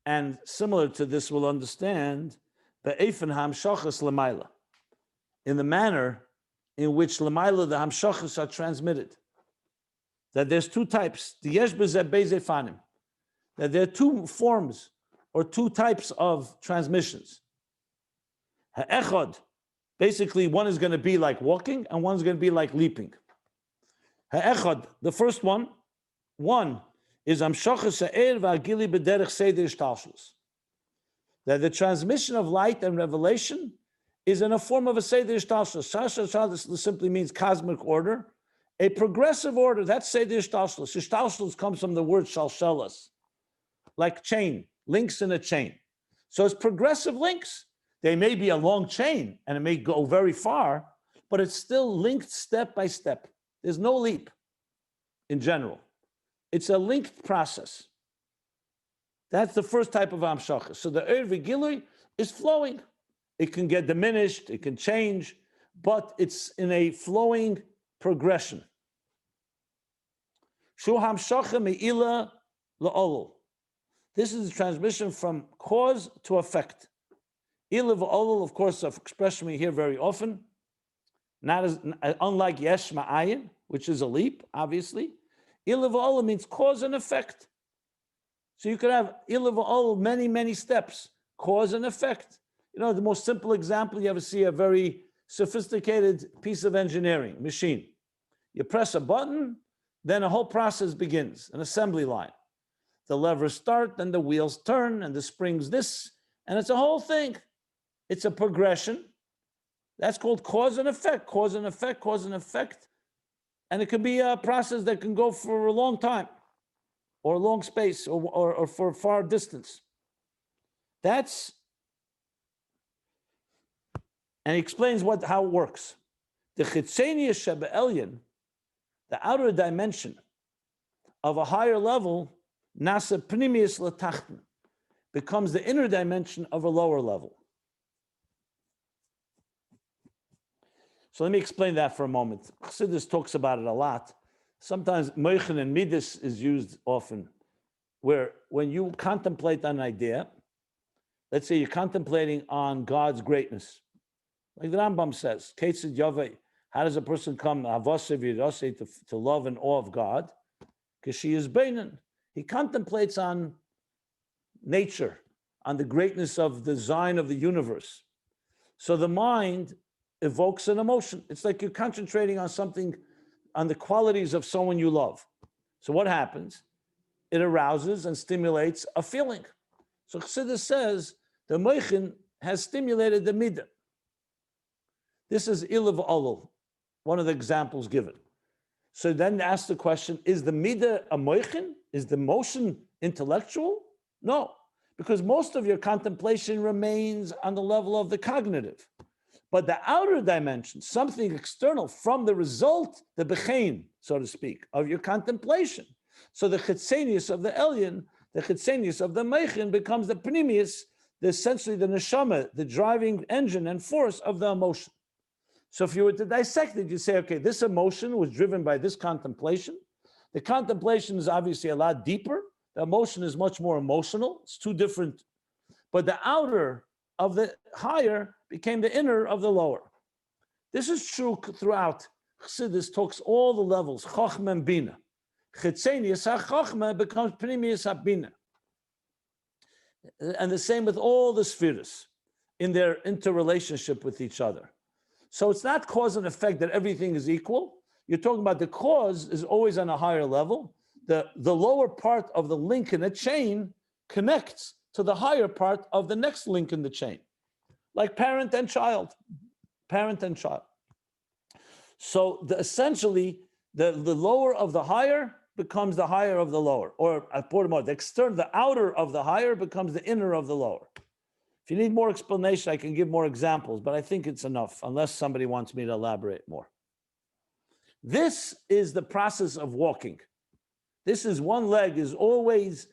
and similar to this, we'll understand be'efen hamshachas l'mayla, in the manner in which l'mayla the hamshachas are transmitted. That there's two types. The yesh b'zeh beizeh fanim. That there are two forms or two types of transmissions. Ha'echad, basically one is going to be like walking and one's going to be like leaping. Ha'echad, the first one is amshachas ha'er v'agili b'derech seder shtalshus. That the transmission of light and revelation is in a form of a seder shtalshus. Shtalshus simply means cosmic order, a progressive order. That's seder shtalshus. Shtalshus comes from the word shalshelas, like chain, links in a chain. So it's progressive links. They may be a long chain and it may go very far, but it's still linked step by step. There's no leap in general. It's a linked process. That's the first type of hamshachas. So the Eir V'Gilui is flowing. It can get diminished, it can change, but it's in a flowing progression. Shu hamshacha me'ila la'olol. This is the transmission from cause to effect. Ila v'olol, of course, an expression we hear very often. Not as unlike yesh ma'ayin, which is a leap, obviously. Ila v'olol means cause and effect. So you could have ila v'olol, many, many steps, cause and effect. You know, the most simple example, you ever see a very sophisticated piece of engineering, machine. You press a button, then a whole process begins, an assembly line. The levers start, then the wheels turn, and the springs this, and it's a whole thing. It's a progression. That's called cause and effect, cause and effect, cause and effect. And it could be a process that can go for a long time, or a long space, or for a far distance. That's, and he explains how it works. The chitzenia shebe'elyon, the outer dimension of a higher level, nasa pnimius l'tachten, becomes the inner dimension of a lower level. So let me explain that for a moment. Chassidus talks about it a lot. Sometimes moichen and midas is used often, where when you contemplate an idea, let's say you're contemplating on God's greatness. Like the Rambam says, Ketzid Yaveh, how does a person come to love and awe of God? Because she is Beinan. He contemplates on nature, on the greatness of the design of the universe. So the mind evokes an emotion. It's like you're concentrating on something, on the qualities of someone you love. So what happens? It arouses and stimulates a feeling. So Chassidus says the moichin has stimulated the midah. This is ilav olol, one of the examples given. So then ask the question, is the midah a moichin? Is the motion intellectual? No, because most of your contemplation remains on the level of the cognitive. But the outer dimension, something external from the result, the bechein, so to speak, of your contemplation. So the chitzenius of the elyon, the chitzenius of the meichin becomes the pnimius, essentially the neshama, the driving engine and force of the emotion. So if you were to dissect it, you say, okay, this emotion was driven by this contemplation. The contemplation is obviously a lot deeper. The emotion is much more emotional. It's two different, but the outer of the higher became the inner of the lower. This is true throughout. Chassidus talks all the levels, Chochma and Bina. Chitzenius HaChochma becomes Pnimius HaBina. And the same with all the spheres in their interrelationship with each other. So it's not cause and effect that everything is equal. You're talking about the cause is always on a higher level. The lower part of the link in a chain connects to the higher part of the next link in the chain, like parent and child, parent and child. So essentially, the lower of the higher becomes the higher of the lower, or the outer of the higher becomes the inner of the lower. If you need more explanation, I can give more examples, but I think it's enough, unless somebody wants me to elaborate more. This is the process of walking. This is one leg is always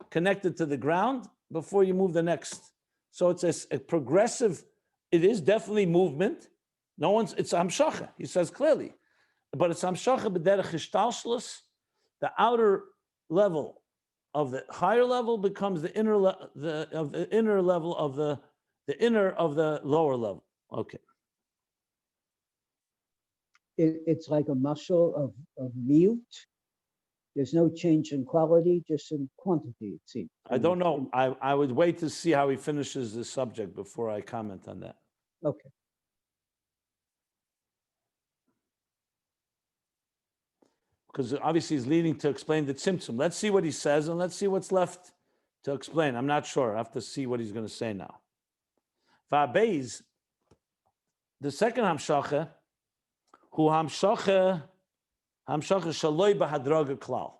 connected to the ground before you move the next. So it's a progressive, it is definitely movement. It's hamshacha, he says clearly. But it's hamshacha b'derech hishtalshlus. The outer level of the higher level becomes the inner the inner level of the inner of the lower level. Okay. It's like a muscle of mute. There's no change in quality, just in quantity, it seems. I don't know. I would wait to see how he finishes the subject before I comment on that. Okay. Because obviously he's leading to explain the tzimtzum. Let's see what he says and let's see what's left to explain. I'm not sure. I have to see what he's going to say now. Ayin Beis, the second hamshacha, hu hamshacha shaloi b'hadraga klal.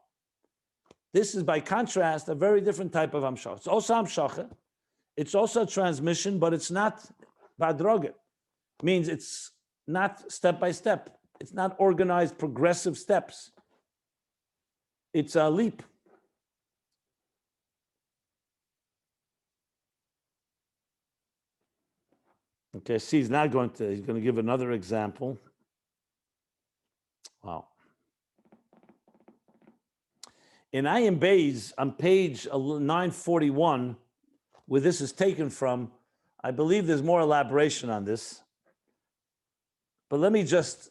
This is, by contrast, a very different type of hamshacha. It's also hamshacha. It's also a transmission, but it's not b'hadraga. Means it's not step by step. It's not organized, progressive steps. It's a leap. Okay, see, he's going to give another example. Wow. In Ayin Beis, on page 941, where this is taken from, I believe there's more elaboration on this. But let me just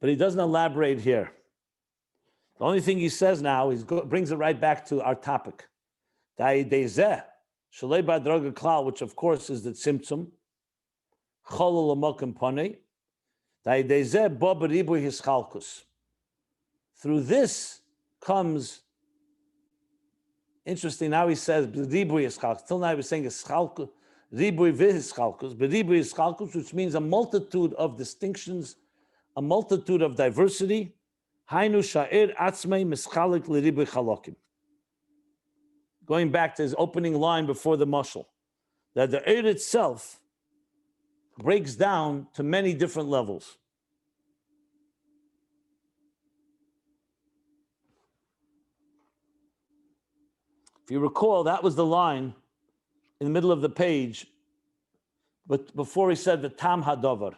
but he doesn't elaborate here. The only thing he says now, brings it right back to our topic. Which of course is the tzimtzum. Through this comes, interesting, now he says, till now he was saying which means a multitude of distinctions, a multitude of diversity. Going back to his opening line before the mashal, that the eir itself breaks down to many different levels. If you recall, that was the line in the middle of the page, but before he said the tam hadavar,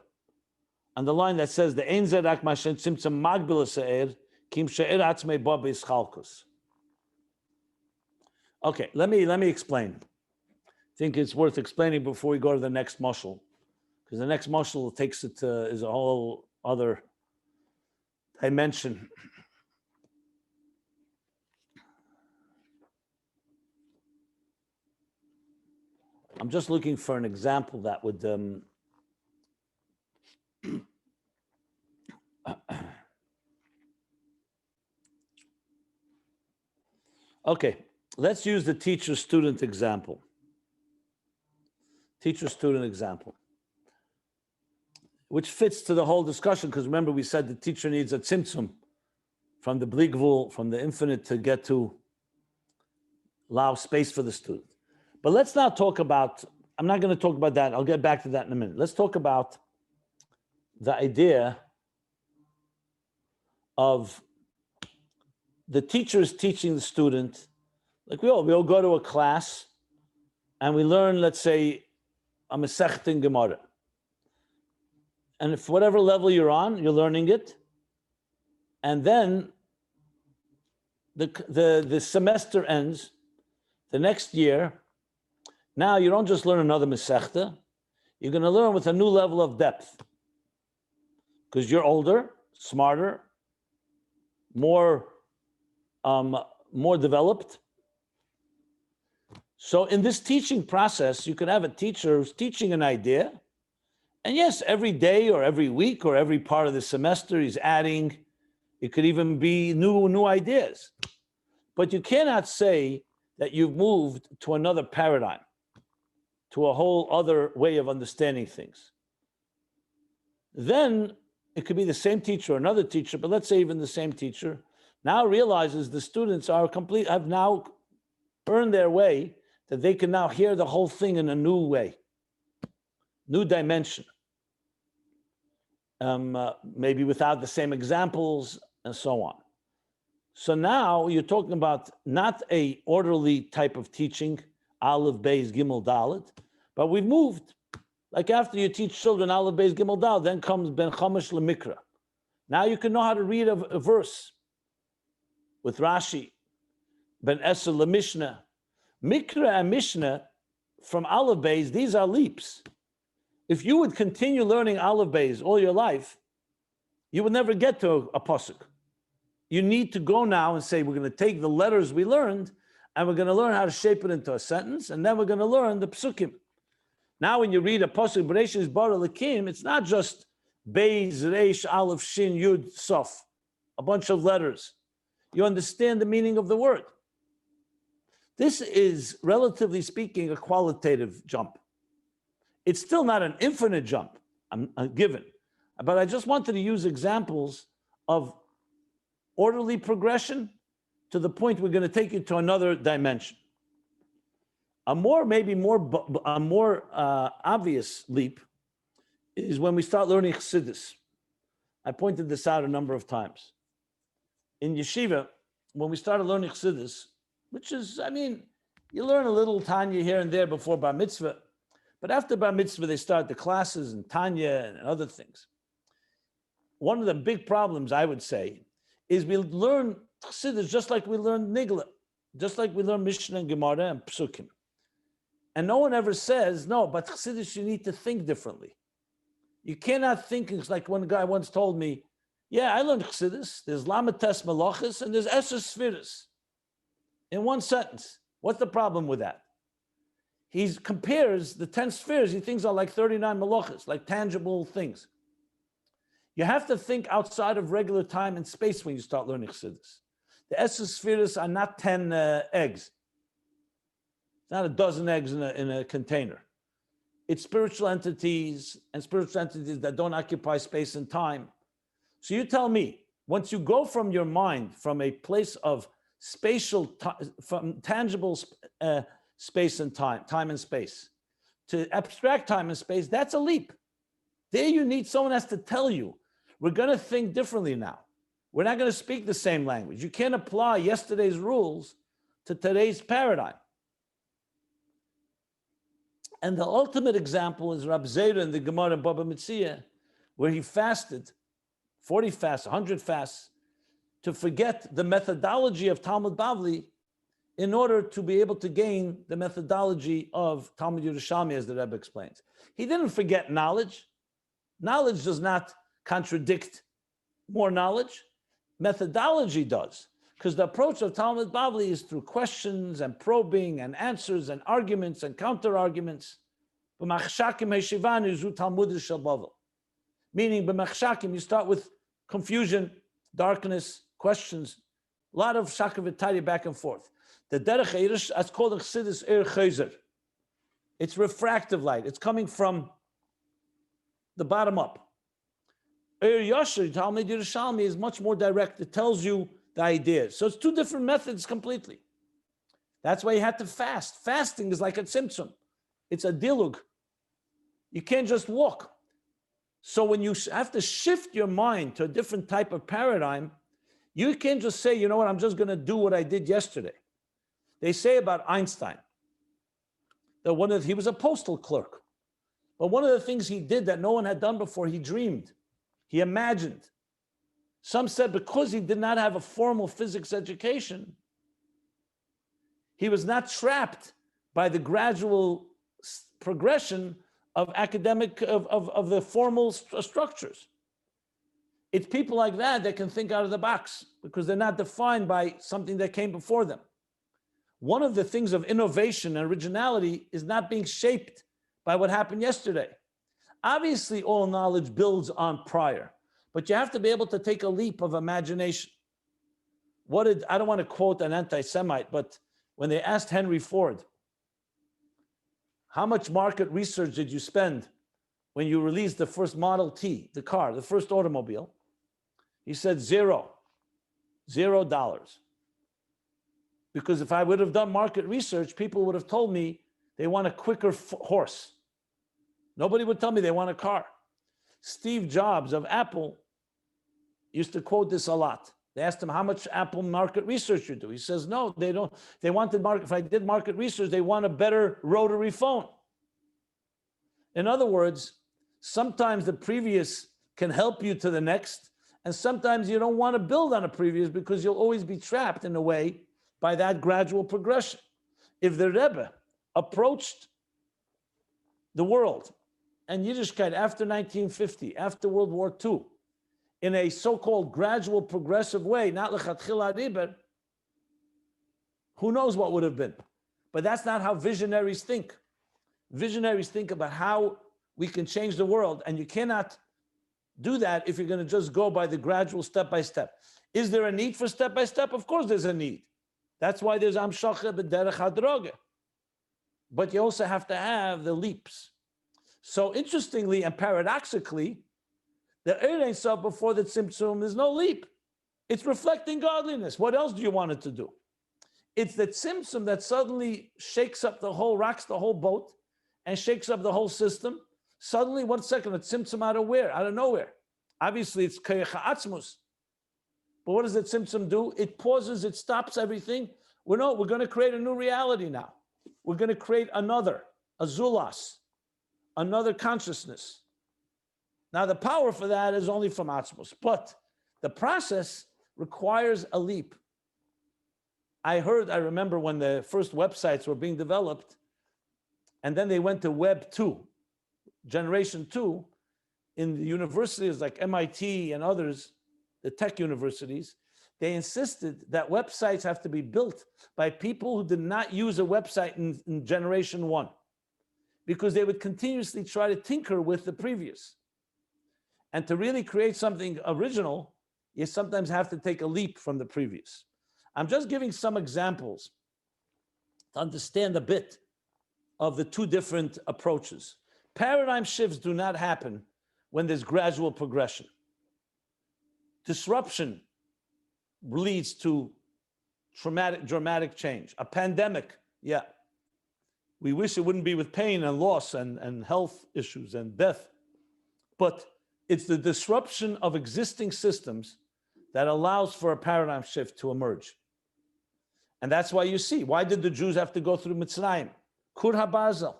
and the line that says the ein zerak mashen tzimtzum magbil se'er kim she'er atzmei ba b'yischalkus. Okay, let me explain. I think it's worth explaining before we go to the next mashal, because the next mashal takes it to is a whole other dimension. I'm just looking for an example that would okay, let's use the teacher-student example. Teacher-student example, which fits to the whole discussion, because remember we said the teacher needs a tzimtzum from the bligvul, from the infinite, to get to allow space for the student. But let's not talk about, I'm not going to talk about that. I'll get back to that in a minute. Let's talk about the idea of the teacher is teaching the student. Like we all go to a class and we learn, let's say, a Masechta in Gemara. And if whatever level you're on, you're learning it. And then the semester ends, the next year. Now you don't just learn another Masechta, you're going to learn with a new level of depth. Because you're older, smarter, more developed. So in this teaching process, you could have a teacher who's teaching an idea. And yes, every day or every week or every part of the semester, he's adding, it could even be new ideas. But you cannot say that you've moved to another paradigm, to a whole other way of understanding things. Then it could be the same teacher or another teacher, but let's say even the same teacher now realizes the students have now earned their way, that they can now hear the whole thing in a new way, new dimension. Maybe without the same examples and so on. So now you're talking about not a orderly type of teaching, Aleph, Beis, Gimel, Dalet, but we've moved. Like after you teach children Aleph, Beis, Gimel, Dalet, then comes Ben Chamesh LeMikra. Now you can know how to read a verse with Rashi, Ben Eser LeMishnah. Mikra and Mishnah from Aleph, Beis, these are leaps. If you would continue learning Aleph, Beis all your life, you would never get to a pasuk. You need to go now and say, we're going to take the letters we learned and we're going to learn how to shape it into a sentence, and then we're going to learn the psukim. Now, when you read a pasuk, Bereshis bara Elokim, it's not just Beis, Reish, Aleph, Shin, Yud, Sof, a bunch of letters. You understand the meaning of the word. This is, relatively speaking, a qualitative jump. It's still not an infinite jump, I'm given. But I just wanted to use examples of orderly progression to the point we're going to take you to another dimension. A more obvious leap is when we start learning Chassidus. I pointed this out a number of times. In yeshiva, when we started learning Chassidus, which is, you learn a little Tanya here and there before Bar Mitzvah, but after Bar Mitzvah, they start the classes and Tanya and other things. One of the big problems, I would say, is we learn Chassidus just like we learn Nigla, just like we learn Mishnah and Gemara and Psukim. And no one ever says, no, but Chassidus, you need to think differently. You cannot think, it's like one guy once told me, yeah, I learned Chassidus, there's Lamates Malachis and there's Eser Sfiris. In one sentence. What's the problem with that? He compares the 10 spheres, he thinks are like 39 malachas, like tangible things. You have to think outside of regular time and space when you start learning Chassidus. The Eser spheres are not 10 eggs. It's not a dozen eggs in a container. It's spiritual entities and spiritual entities that don't occupy space and time. So you tell me, once you go from your mind, from a place of from tangible space and time and space, to abstract time and space, that's a leap. There you need, someone has to tell you, we're going to think differently now. We're not going to speak the same language. You can't apply yesterday's rules to today's paradigm. And the ultimate example is Rab Zera in the Gemara Baba Metzia, where he fasted 40 fasts, 100 fasts, to forget the methodology of Talmud Bavli in order to be able to gain the methodology of Talmud Yerushalmi, as the Rebbe explains. He didn't forget knowledge. Knowledge does not contradict more knowledge. Methodology does, because the approach of Talmud Bavli is through questions and probing and answers and arguments and counter-arguments. Meaning, b'machshakim, you start with confusion, darkness, questions, a lot of shakavitari back and forth. The derech eirish, it's called Chassidus er chayzer. It's refractive light. It's coming from the bottom up. Er yasher, Talmud Yerushalmi, is much more direct. It tells you the ideas. So it's two different methods completely. That's why you had to fast. Fasting is like a tzimtzum. It's a dilug. You can't just walk. So when you have to shift your mind to a different type of paradigm, you can't just say, you know what, I'm just going to do what I did yesterday. They say about Einstein that he was a postal clerk. But one of the things he did that no one had done before, he dreamed. He imagined. Some said because he did not have a formal physics education, he was not trapped by the gradual progression of academic, of the formal structures. It's people like that can think out of the box because they're not defined by something that came before them. One of the things of innovation and originality is not being shaped by what happened yesterday. Obviously, all knowledge builds on prior, but you have to be able to take a leap of imagination. I don't want to quote an anti-Semite, but when they asked Henry Ford, how much market research did you spend when you released the first Model T, the car, the first automobile, he said $0. Because if I would have done market research, people would have told me they want a quicker horse. Nobody would tell me they want a car. Steve Jobs of Apple used to quote this a lot. They asked him how much Apple market research you do. He says, no, they don't. They wanted market. If I did market research, they want a better rotary phone. In other words, sometimes the previous can help you to the next, and sometimes you don't want to build on a previous because you'll always be trapped in a way by that gradual progression. If the Rebbe approached the world and Yiddishkeit after 1950, after World War II, in a so-called gradual progressive way, not lechatchila riber, who knows what would have been. But that's not how visionaries think. Visionaries think about how we can change the world, and you cannot do that if you're going to just go by the gradual step-by-step. Is there a need for step-by-step? Of course there's a need. That's why there's amshacha b'derech hadroge. But you also have to have the leaps. So interestingly and paradoxically, the Ein Sof before the Tzimtzum is no leap. It's reflecting godliness. What else do you want it to do? It's the Tzimtzum that suddenly shakes up the whole, rocks the whole boat and shakes up the whole system. Suddenly, 1 second, a Tzimtzum out of where? Out of nowhere. Obviously, it's Kayach Ha'atzmus. But what does the Tzimtzum do? It pauses, it stops everything. We're going to create a new reality now. We're going to create another, a Zulas, another consciousness. Now, the power for that is only from Atzmus, but the process requires a leap. I remember when the first websites were being developed, and then they went to Web 2, Generation 2, in the universities like MIT and others, the tech universities, they insisted that websites have to be built by people who did not use a website in Generation 1, because they would continuously try to tinker with the previous. And to really create something original, you sometimes have to take a leap from the previous. I'm just giving some examples to understand a bit of the two different approaches. Paradigm shifts do not happen when there's gradual progression. Disruption leads to dramatic change. A pandemic, yeah. We wish it wouldn't be with pain and loss and health issues and death. But it's the disruption of existing systems that allows for a paradigm shift to emerge. And that's why you see, why did the Jews have to go through Mitzrayim? Kur HaBazel.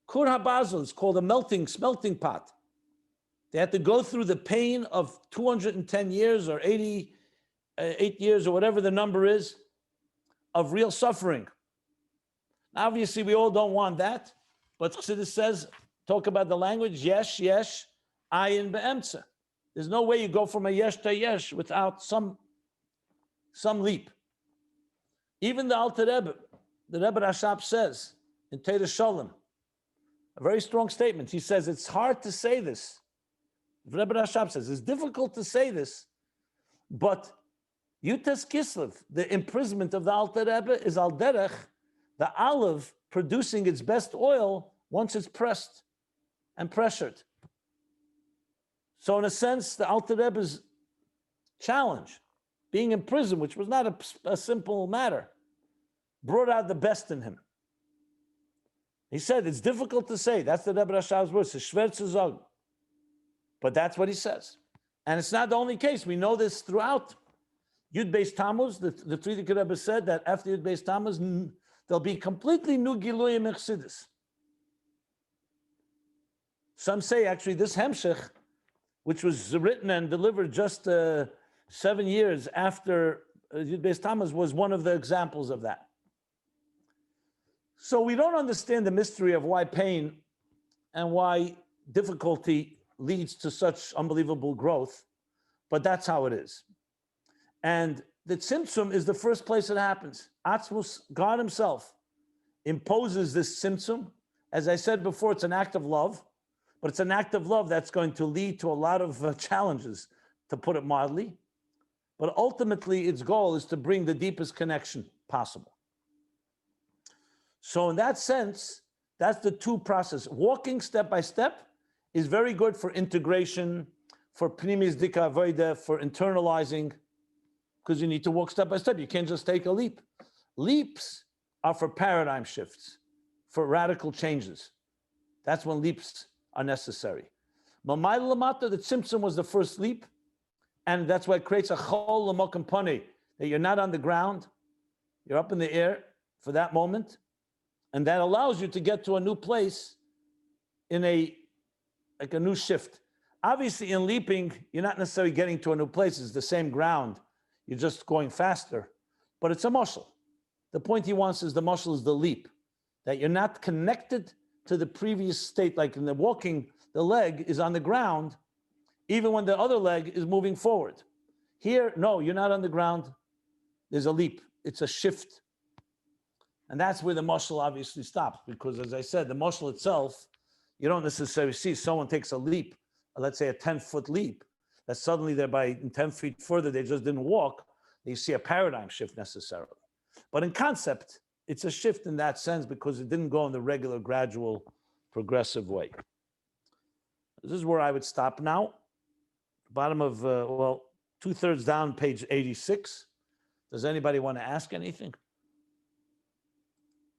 Kur HaBazel is called a smelting pot. They had to go through the pain of 210 years or 88 years or whatever the number is of real suffering. Obviously, we all don't want that, but Chassidus says, talk about the language, yesh, ayin be'emtza. There's no way you go from a yesh to yesh without some leap. Even the Alter Rebbe, the Rebbe Rashab says in Teira Sholem, a very strong statement. He says, it's hard to say this. The Rebbe Rashab says, it's difficult to say this, but Yutas Kislev, the imprisonment of the Alter Rebbe is al derech, the olive producing its best oil once it's pressed and pressured. So in a sense, the Alter Rebbe's challenge, being in prison, which was not a simple matter, brought out the best in him. He said, it's difficult to say. That's the Rebbe Rashab's words. It's schwer zu sagen. But that's what he says. And it's not the only case. We know this throughout. Yud Beis Tammuz, the Frierdiker Rebbe said that after Yud Beis Tammuz, there'll be completely new Giluyim Chassidus. Some say actually this Hemshech, which was written and delivered just 7 years after Yud Beis Tammuz, was one of the examples of that. So we don't understand the mystery of why pain and why difficulty leads to such unbelievable growth, but that's how it is. And the Tzimtzum is the first place it happens. Atzmus, God himself, imposes this Tzimtzum. As I said before, it's an act of love, but it's an act of love that's going to lead to a lot of challenges, to put it mildly. But ultimately, its goal is to bring the deepest connection possible. So in that sense, that's the two processes. Walking step by step is very good for integration, for pnimis dika avoida, for internalizing, because you need to walk step by step. You can't just take a leap. Leaps are for paradigm shifts, for radical changes. That's when leaps are necessary. Mamai lamata, the tzimtzum was the first leap, and that's why it creates a chol l'mokem panei, that you're not on the ground, you're up in the air for that moment, and that allows you to get to a new place in a new shift. Obviously, in leaping, you're not necessarily getting to a new place. It's the same ground. You're just going faster. But it's a muscle. The point he wants is the muscle is the leap, that you're not connected to the previous state. Like in the walking, the leg is on the ground, even when the other leg is moving forward. Here, no, you're not on the ground. There's a leap. It's a shift. And that's where the muscle obviously stops, because as I said, the muscle itself, you don't necessarily see someone takes a leap, let's say a 10-foot leap, that suddenly they're by 10 feet further, they just didn't walk. You see a paradigm shift necessarily. But in concept, it's a shift in that sense because it didn't go in the regular, gradual, progressive way. This is where I would stop now. Bottom of, 2/3 down, page 86. Does anybody want to ask anything?